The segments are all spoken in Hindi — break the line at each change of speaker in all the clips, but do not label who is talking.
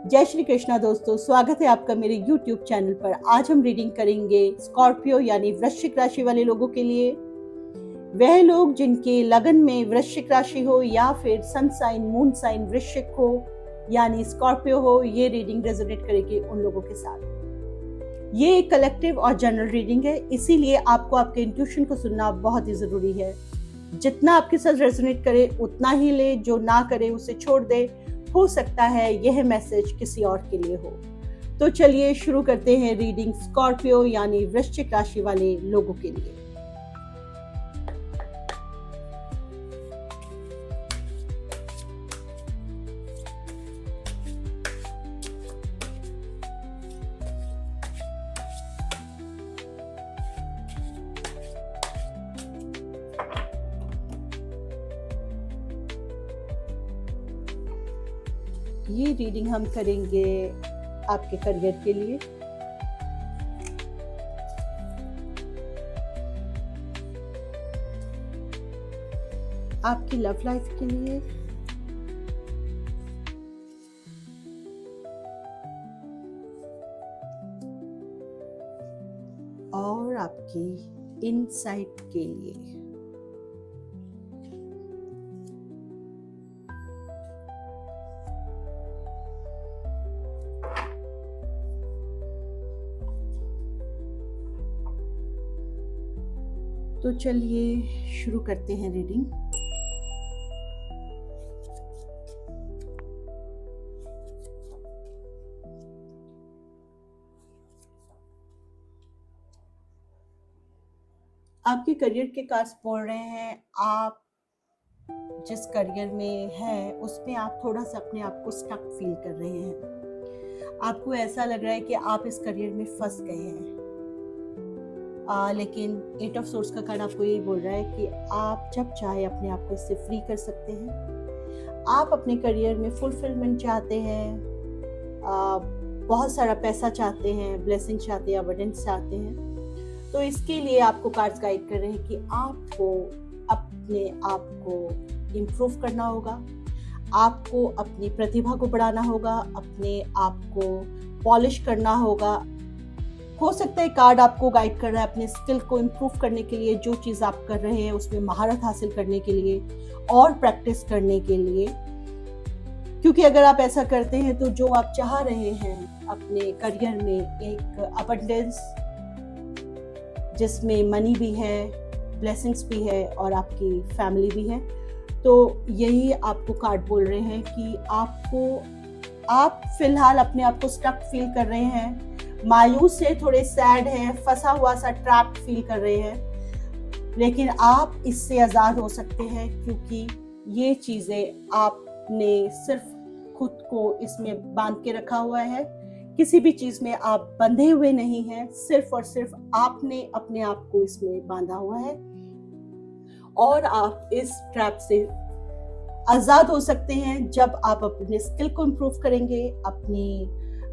जय श्री कृष्णा दोस्तों, स्वागत है आपका मेरे YouTube चैनल पर। आज हम रीडिंग करेंगे स्कॉर्पियो यानी वृश्चिक राशि वाले लोगों के लिए। वह लोग जिनके लगन में वृश्चिक राशि हो या फिर सन साइन मून साइन वृश्चिक हो यानी स्कॉर्पियो हो, ये रीडिंग रेजोनेट करेगी उन लोगों के साथ। ये एक कलेक्टिव और जनरल रीडिंग है, इसीलिए आपको आपके इंट्यूशन को सुनना बहुत ही जरूरी है। जितना आपके साथ रेजोनेट करे उतना ही ले, जो ना करे उसे छोड़ दे। हो सकता है यह मैसेज किसी और के लिए हो। तो चलिए शुरू करते हैं रीडिंग स्कॉर्पियो यानी वृश्चिक राशि वाले लोगों के लिए। ये रीडिंग हम करेंगे आपके करियर के लिए। आपकी लव लाइफ के लिए, और आपकी इनसाइट के लिए। तो चलिए शुरू करते हैं रीडिंग। आपके करियर के कार्ड्स बोल रहे हैं, आप जिस करियर में हैं उसमें आप थोड़ा सा अपने आप को स्टक फील कर रहे हैं। आपको ऐसा लग रहा है कि आप इस करियर में फंस गए हैं। लेकिन 8 ऑफ सोर्ड्स का कार्ड आपको यही बोल रहा है कि आप जब चाहे अपने आप को इससे फ्री कर सकते हैं। आप अपने करियर में फुलफिलमेंट चाहते हैं, बहुत सारा पैसा चाहते हैं, ब्लेसिंग चाहते हैं, अबंडेंस चाहते हैं। तो इसके लिए आपको कार्ड्स गाइड कर रहे हैं कि आपको अपने आप को इम्प्रूव करना होगा, आपको अपनी प्रतिभा को बढ़ाना होगा, अपने आप को पॉलिश करना होगा। हो सकता है कार्ड आपको गाइड कर रहा है अपने स्किल को इम्प्रूव करने के लिए, जो चीज़ आप कर रहे हैं उसमें महारत हासिल करने के लिए और प्रैक्टिस करने के लिए। क्योंकि अगर आप ऐसा करते हैं तो जो आप चाह रहे हैं अपने करियर में, एक अबंडेंस जिसमें मनी भी है, ब्लेसिंग्स भी है और आपकी फैमिली भी है, तो यही आपको कार्ड बोल रहे हैं कि आप फिलहाल अपने आप को स्टक फील कर रहे हैं, मायूस है, थोड़े सैड हैं, फंसा हुआ सा ट्रैप फील कर रहे हैं। लेकिन आप इससे आज़ाद हो सकते हैं, क्योंकि ये चीज़ें आपने सिर्फ खुद को इसमें बांध के रखा हुआ है। किसी भी चीज़ में आप बंधे हुए नहीं हैं, सिर्फ और सिर्फ आपने अपने आप को इसमें बांधा हुआ है और आप इस ट्रैप से आज़ाद हो सकते हैं जब आप अपने स्किल को इम्प्रूव करेंगे,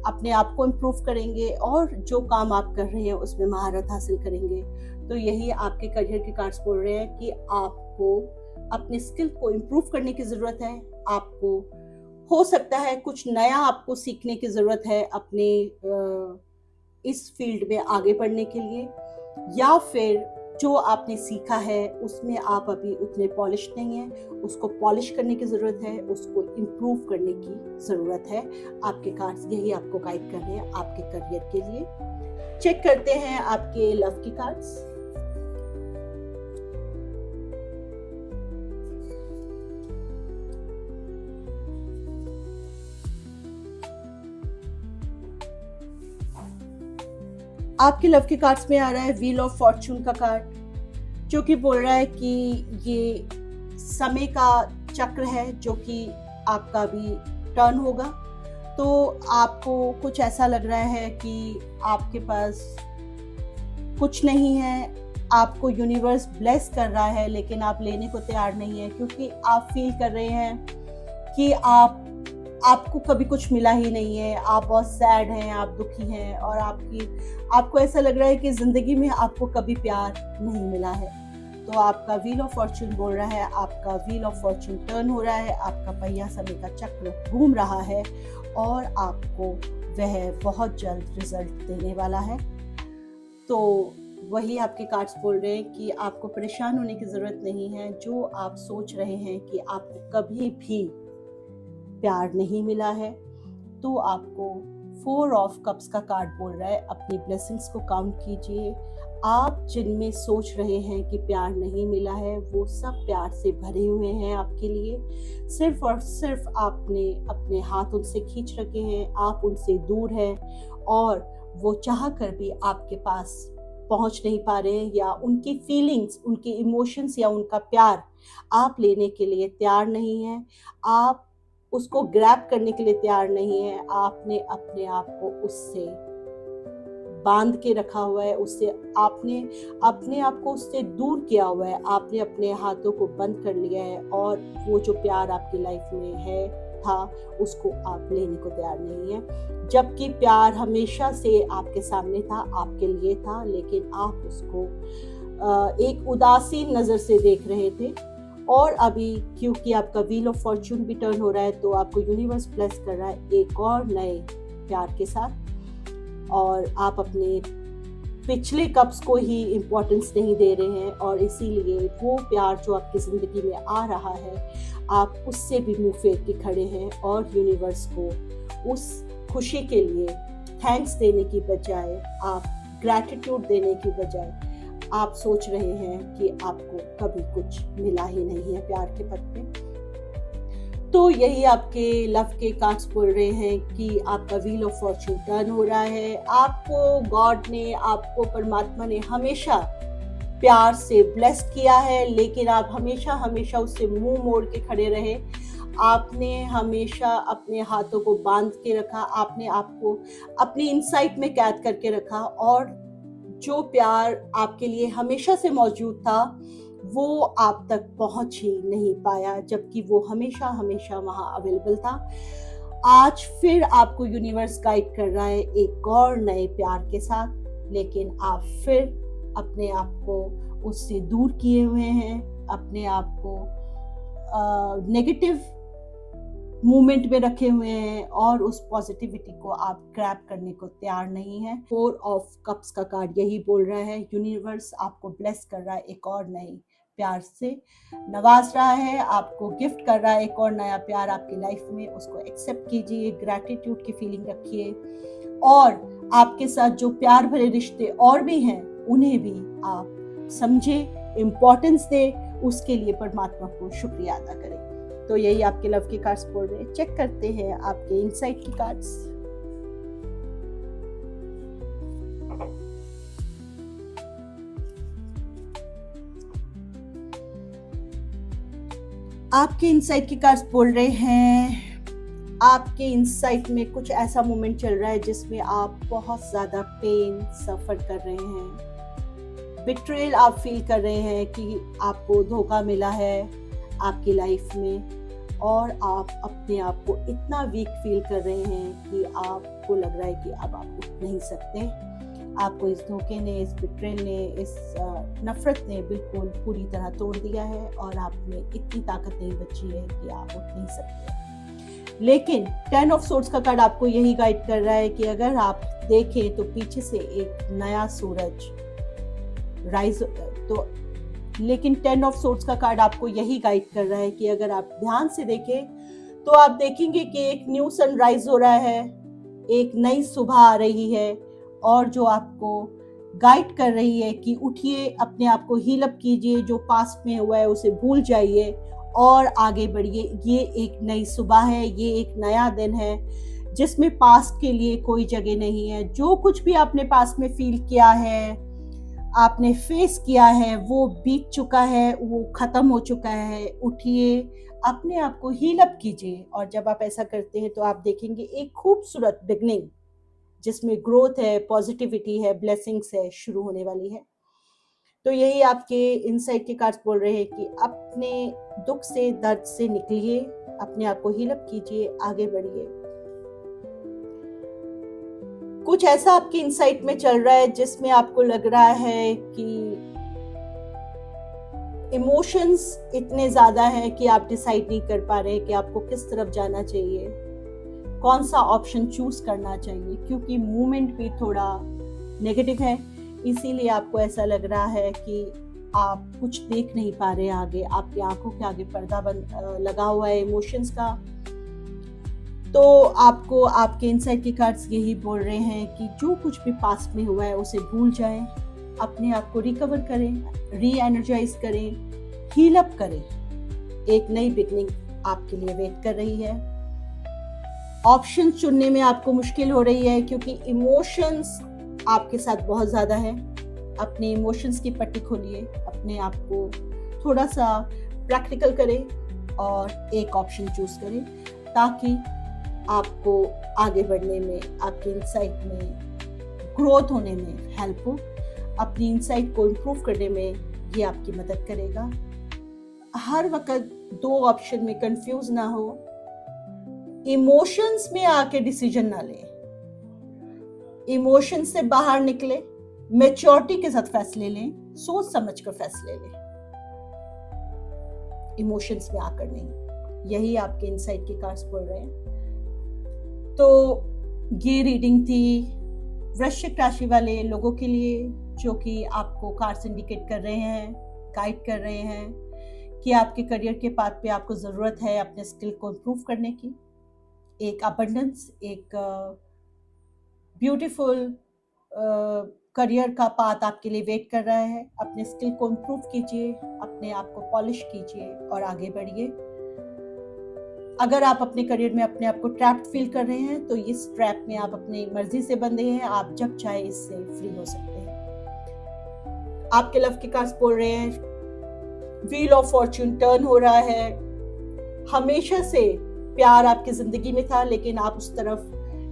अपने आप को इम्प्रूव करेंगे और जो काम आप कर रहे हैं उसमें महारत हासिल करेंगे। तो यही आपके करियर के कार्ड्स बोल रहे हैं कि आपको अपने स्किल को इम्प्रूव करने की ज़रूरत है। आपको हो सकता है कुछ नया आपको सीखने की ज़रूरत है अपने इस फील्ड में आगे बढ़ने के लिए, या फिर जो आपने सीखा है उसमें आप अभी उतने पॉलिश नहीं हैं, उसको पॉलिश करने की ज़रूरत है, उसको इम्प्रूव करने की ज़रूरत है। आपके कार्ड्स यही आपको गाइड कर रहे हैं आपके करियर के लिए। चेक करते हैं आपके लव की कार्ड्स। आपके लव के कार्ड्स में आ रहा है व्हील ऑफ फॉर्चून का कार्ड, जो कि बोल रहा है कि ये समय का चक्र है जो कि आपका भी टर्न होगा। तो आपको कुछ ऐसा लग रहा है कि आपके पास कुछ नहीं है, आपको यूनिवर्स ब्लेस कर रहा है लेकिन आप लेने को तैयार नहीं है, क्योंकि आप फील कर रहे हैं कि आपको कभी कुछ मिला ही नहीं है, आप बहुत सैड हैं, आप दुखी हैं और आपको ऐसा लग रहा है कि ज़िंदगी में आपको कभी प्यार नहीं मिला है। तो आपका व्हील ऑफ फॉर्चून बोल रहा है, आपका व्हील ऑफ फॉर्चून टर्न हो रहा है, आपका पहिया समय का चक्र घूम रहा है और आपको वह बहुत जल्द रिजल्ट देने वाला है। तो वही आपके कार्ड्स बोल रहे हैं कि आपको परेशान होने की ज़रूरत नहीं है। जो आप सोच रहे हैं कि आपको कभी भी प्यार नहीं मिला है, तो आपको 4 ऑफ कप्स का कार्ड बोल रहा है अपनी ब्लेसिंग्स को काउंट कीजिए। आप जिनमें सोच रहे हैं कि प्यार नहीं मिला है, वो सब प्यार से भरे हुए हैं आपके लिए। सिर्फ और सिर्फ आपने अपने हाथ उनसे खींच रखे हैं, आप उनसे दूर हैं और वो चाह कर भी आपके पास पहुंच नहीं पा रहे हैं, या उनकी फीलिंग्स, उनके इमोशंस या उनका प्यार आप लेने के लिए तैयार नहीं हैं। आप उसको ग्रैब करने के लिए तैयार नहीं है। आपने अपने आप को उससे बांध के रखा हुआ है, उससे आपने अपने आप को उससे दूर किया हुआ है। आपने अपने हाथों को बंद कर लिया है और वो जो प्यार आपकी लाइफ में है था, उसको आप लेने को तैयार नहीं है। जबकि प्यार हमेशा से आपके सामने था, आपके लिए था, लेकिन आप उसको एक उदासीन नज़र से देख रहे थे। और अभी क्योंकि आपका व्हील ऑफ फॉर्चून भी टर्न हो रहा है, तो आपको यूनिवर्स ब्लेस कर रहा है एक और नए प्यार के साथ, और आप अपने पिछले कप्स को ही इम्पोर्टेंस नहीं दे रहे हैं, और इसीलिए वो प्यार जो आपकी ज़िंदगी में आ रहा है, आप उससे भी मुंह फेर के खड़े हैं और यूनिवर्स को उस खुशी के लिए थैंक्स देने की बजाय, आप ग्रैटिट्यूड देने की बजाय, आप सोच रहे हैं कि आपको कभी कुछ मिला ही नहीं है प्यार के पद पे। तो यही आपके लव के कार्ड्स बोल रहे हैं कि आपका व्हील ऑफ फॉर्चून टर्न हो रहा है। आपको गॉड ने, आपको परमात्मा ने हमेशा प्यार से ब्लेस्ड किया है, लेकिन आप हमेशा हमेशा उससे मुंह मोड़ के खड़े रहे। आपने हमेशा अपने हाथों को बांध के रखा, आपने आपको अपनी इनसाइट में कैद करके रखा, और जो प्यार आपके लिए हमेशा से मौजूद था वो आप तक पहुंच ही नहीं पाया, जबकि वो हमेशा हमेशा वहां अवेलेबल था। आज फिर आपको यूनिवर्स गाइड कर रहा है एक और नए प्यार के साथ, लेकिन आप फिर अपने आप को उससे दूर किए हुए हैं, अपने आप को नेगेटिव मूवमेंट में रखे हुए हैं, और उस पॉजिटिविटी को आप ग्रैब करने को तैयार नहीं है। 4 ऑफ कप्स का कार्ड यही बोल रहा है, यूनिवर्स आपको ब्लेस कर रहा है, एक और नए प्यार से नवाज रहा है, आपको गिफ्ट कर रहा है एक और नया प्यार आपकी लाइफ में। उसको एक्सेप्ट कीजिए, ग्रैटिट्यूड की फीलिंग रखिए, और आपके साथ जो प्यार भरे रिश्ते और भी हैं उन्हें भी आप समझे, इम्पोर्टेंस दे, उसके लिए परमात्मा को शुक्रिया अदा करें। तो यही आपके लव के कार्ड्स बोल रहे हैं। चेक करते हैं आपके इनसाइट की कार्ड्स। आपके इनसाइट की कार्ड्स बोल रहे हैं, आपके इनसाइट में कुछ ऐसा मोमेंट चल रहा है जिसमें आप बहुत ज्यादा पेन सफर कर रहे हैं। बिट्रेयल आप फील कर रहे हैं कि आपको धोखा मिला है आपकी लाइफ में, और आप अपने आप को इतना वीक फील कर रहे हैं कि आपको लग रहा है कि अब आप उठ नहीं सकते। आपको इस धोखे ने, इस बिट्रेयल ने, इस नफरत ने बिल्कुल पूरी तरह तोड़ दिया है, और आप में इतनी ताकत नहीं बची है कि आप उठ नहीं सकते। लेकिन 10 ऑफ सोर्ड्स का कार्ड आपको यही गाइड कर रहा है कि अगर आप देखें तो पीछे से एक नया सूरज राइज, तो लेकिन 10 ऑफ सोर्ड्स का कार्ड आपको यही गाइड कर रहा है कि अगर आप ध्यान से देखें तो आप देखेंगे कि एक न्यू सनराइज हो रहा है, एक नई सुबह आ रही है, और जो आपको गाइड कर रही है कि उठिए, अपने आप को हील अप कीजिए, जो पास्ट में हुआ है उसे भूल जाइए और आगे बढ़िए। ये एक नई सुबह है, ये एक नया दिन है जिसमें पास्ट के लिए कोई जगह नहीं है। जो कुछ भी आपने पास्ट में फील किया है, आपने फेस किया है, वो बीत चुका है, वो खत्म हो चुका है। उठिए, अपने आप को हील अप कीजिए, और जब आप ऐसा करते हैं तो आप देखेंगे एक खूबसूरत बिगनिंग जिसमें ग्रोथ है, पॉजिटिविटी है, ब्लेसिंग्स है, शुरू होने वाली है। तो यही आपके इनसाइट के कार्ड्स बोल रहे हैं कि अपने दुख से, दर्द से निकलिए, अपने आप को हील अप कीजिए, आगे बढ़िए। कुछ ऐसा आपके इनसाइट में चल रहा है जिसमें आपको लग रहा है कि इमोशंस इतने ज़्यादा हैं कि आप डिसाइड नहीं कर पा रहे कि आपको किस तरफ जाना चाहिए, कौन सा ऑप्शन चूज करना चाहिए, क्योंकि मूवमेंट भी थोड़ा नेगेटिव है। इसीलिए आपको ऐसा लग रहा है कि आप कुछ देख नहीं पा रहे आगे, आपकी आंखों के आगे पर्दा लगा हुआ है इमोशंस का। तो आपको आपके इनसाइड के कार्ड्स यही बोल रहे हैं कि जो कुछ भी पास्ट में हुआ है उसे भूल जाएं, अपने आप को रिकवर करें, री एनर्जाइज करें, हील अप करें। एक नई बिगनिंग आपके लिए वेट कर रही है। ऑप्शन चुनने में आपको मुश्किल हो रही है क्योंकि इमोशंस आपके साथ बहुत ज़्यादा है। अपने इमोशंस की पट्टी खोलिए, अपने आप को थोड़ा सा प्रैक्टिकल करें और एक ऑप्शन चूज करें ताकि आपको आगे बढ़ने में, आपके इंसाइट में ग्रोथ होने में हेल्प हो। अपनी इंसाइट को इम्प्रूव करने में ये आपकी मदद करेगा। हर वक्त दो ऑप्शन में कंफ्यूज ना हो, इमोशंस में आके डिसीजन ना लें, इमोशंस से बाहर निकले, मैच्योरिटी के साथ फैसले लें, सोच समझ कर फैसले लें, इमोशंस में आकर नहीं। यही आपके इनसाइट के कार्ड्स बोल रहे हैं। तो ये रीडिंग थी वृश्चिक राशि वाले लोगों के लिए, जो कि आपको कार्ड्स इंडिकेट कर रहे हैं, गाइड कर रहे हैं कि आपके करियर के पाथ पे आपको ज़रूरत है अपने स्किल को इम्प्रूव करने की। एक अबंडेंस, एक ब्यूटीफुल करियर का पाथ आपके लिए वेट कर रहा है। अपने स्किल को इम्प्रूव कीजिए, अपने आप को पॉलिश कीजिए और आगे बढ़िए। अगर आप अपने करियर में अपने आप को ट्रैप्ड फील कर रहे हैं तो इस ट्रैप में आप अपनी मर्जी से बंधे हैं, आप जब चाहे इससे फ्री हो सकते हैं। आपके लव के कार्ड्स बोल रहे हैं व्हील ऑफ फॉर्च्यून टर्न हो रहा है। हमेशा से प्यार आपकी जिंदगी में था लेकिन आप उस तरफ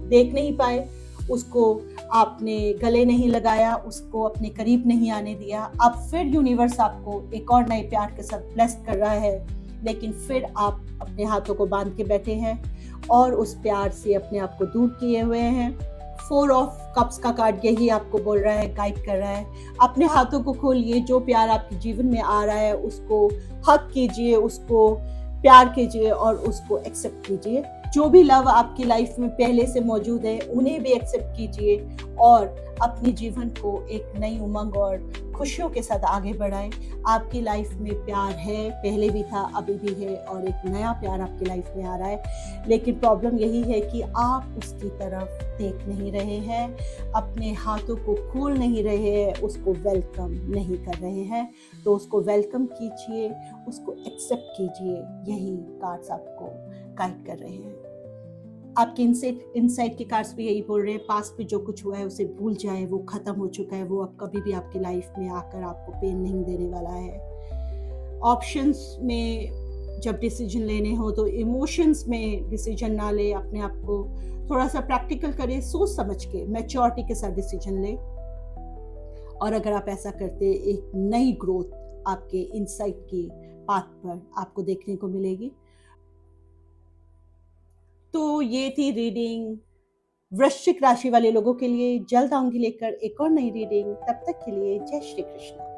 देख नहीं पाए, उसको आपने गले नहीं लगाया, उसको अपने करीब नहीं आने दिया। अब फिर यूनिवर्स आपको एक और नए प्यार के साथ ब्लेस्ड कर रहा है, लेकिन फिर आप अपने हाथों को बांध के बैठे हैं और उस प्यार से अपने आप को दूर किए हुए हैं। 4 ऑफ कप्स का कार्ड यही आपको बोल रहा है, गाइड कर रहा है। अपने हाथों को खोलिए, जो प्यार आपके जीवन में आ रहा है उसको हक कीजिए, उसको प्यार कीजिए और उसको एक्सेप्ट कीजिए। जो भी लव आपकी लाइफ में पहले से मौजूद है उन्हें भी एक्सेप्ट कीजिए और अपने जीवन को एक नई उमंग और खुशियों के साथ आगे बढ़ाएं। आपकी लाइफ में प्यार है, पहले भी था, अभी भी है और एक नया प्यार आपकी लाइफ में आ रहा है। लेकिन प्रॉब्लम यही है कि आप उसकी तरफ देख नहीं रहे हैं, अपने हाथों को खोल नहीं रहे हैं, उसको वेलकम नहीं कर रहे हैं। तो उसको वेलकम कीजिए, उसको एक्सेप्ट कीजिए। यही कार्ड्स आपको गाइड कर रहे हैं। आपके इनसाइट के कार्ड्स भी यही बोल रहे हैं, पास्ट में जो कुछ हुआ है उसे भूल जाए, वो खत्म हो चुका है, वो अब कभी भी आपकी लाइफ में आकर आपको पेन नहीं देने वाला है। ऑप्शंस में जब डिसीजन लेने हो तो इमोशंस में डिसीजन ना ले, अपने आप को थोड़ा सा प्रैक्टिकल करें, सोच समझ के मैच्योरिटी के साथ डिसीजन ले। और अगर आप ऐसा करते, एक नई ग्रोथ आपके इनसाइट की पाथ पर आपको देखने को मिलेगी। तो ये थी रीडिंग वृश्चिक राशि वाले लोगों के लिए। जल्द आऊंगी लेकर एक और नई रीडिंग। तब तक के लिए जय श्री कृष्ण।